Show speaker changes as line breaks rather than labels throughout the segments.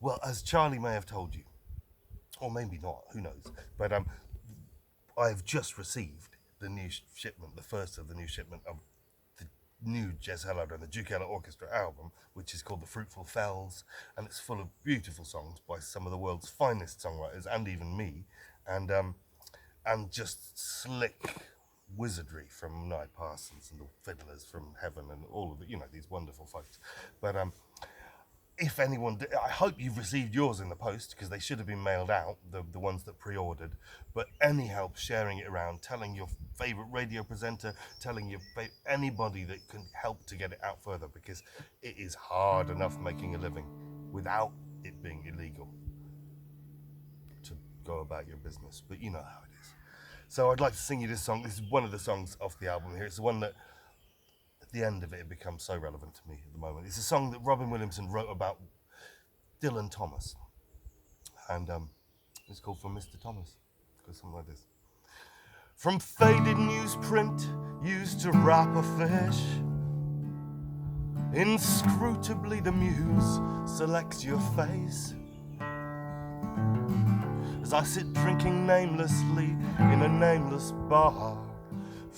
Well, as Charlie may have told you, or maybe not, who knows, but I've just received the new shipment, the first of the new shipment of the new Jez Hellard and the Duke Ella Orchestra album, which is called The Fruitful Fells, and it's full of beautiful songs by some of the world's finest songwriters, and even me, and just slick wizardry from Nye Parsons and the fiddlers from Heaven and all of the, these wonderful folks. But if anyone, I hope you've received yours in the post, because they should have been mailed out, the ones that pre-ordered. But any help sharing it around, telling your favorite radio presenter, telling anybody that can help to get it out further, because it is hard enough making a living without it being illegal to go about your business. But you know how it is. So I'd like to sing you this song. This is one of the songs off the album here. It's the one that at the end of it becomes so relevant to me at the moment. It's a song that Robin Williamson wrote about Dylan Thomas. And it's called For Mr. Thomas. It goes something like this. From faded newsprint used to wrap a fish, inscrutably the muse selects your face. As I sit drinking namelessly in a nameless bar,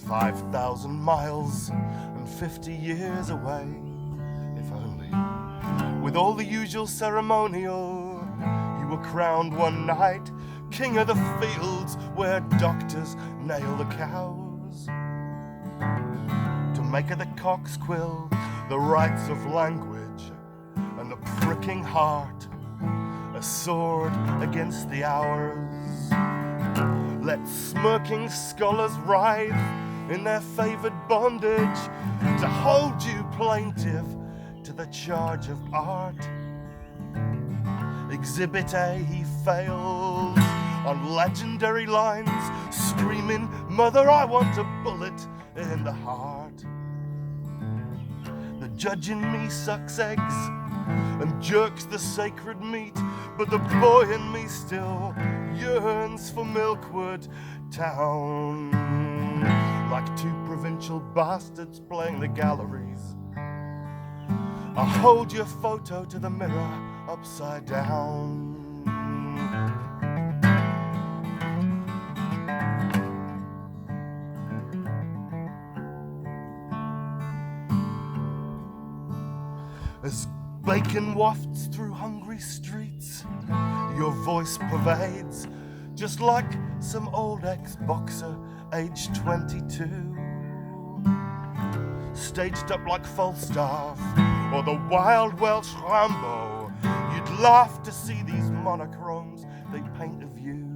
5,000 miles and 50 years away, if only. With all the usual ceremonial, you were crowned one night king of the fields where doctors nail the cows. To make of the cock's quill the rights of language and the pricking heart, a sword against the hours. Let smirking scholars writhe in their favoured bondage to hold you plaintiff to the charge of art. Exhibit A, he fails on legendary lines, screaming, "Mother, I want a bullet in the heart." The judge in me sucks eggs and jerks the sacred meat, but the boy in me still yearns for Milkwood Town. Like two provincial bastards playing the galleries, I hold your photo to the mirror upside down. As bacon wafts through hungry streets, your voice pervades, just like some old ex-boxer aged 22. Staged up like Falstaff or the wild Welsh Rambo, you'd laugh to see these monochromes they paint of you.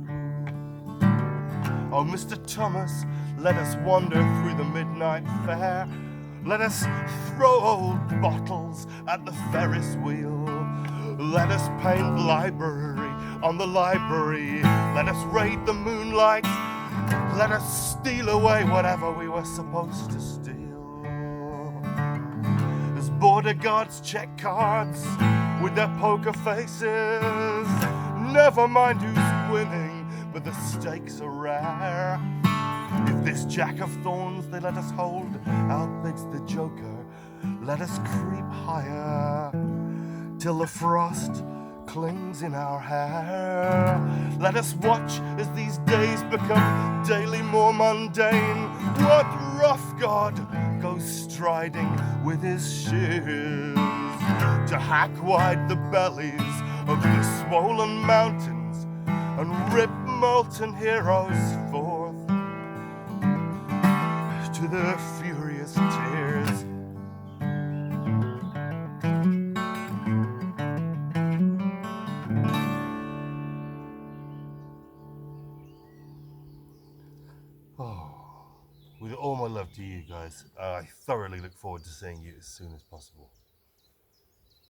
Oh, Mr. Thomas, let us wander through the midnight fair. Let us throw old bottles at the Ferris wheel. Let us paint library on the library. Let us raid the moonlight. Let us steal away whatever we were supposed to steal. As border guards check cards with their poker faces, never mind who's winning, but the stakes are rare. If this jack of thorns they let us hold outbids the joker, let us creep higher till the frost clings in our hair. Let us watch as these days become daily more mundane. What rough god goes striding with his shears to hack wide the bellies of the swollen mountains and rip molten heroes forth to their furious tears. Oh, with all my love to you guys, I thoroughly look forward to seeing you as soon as possible.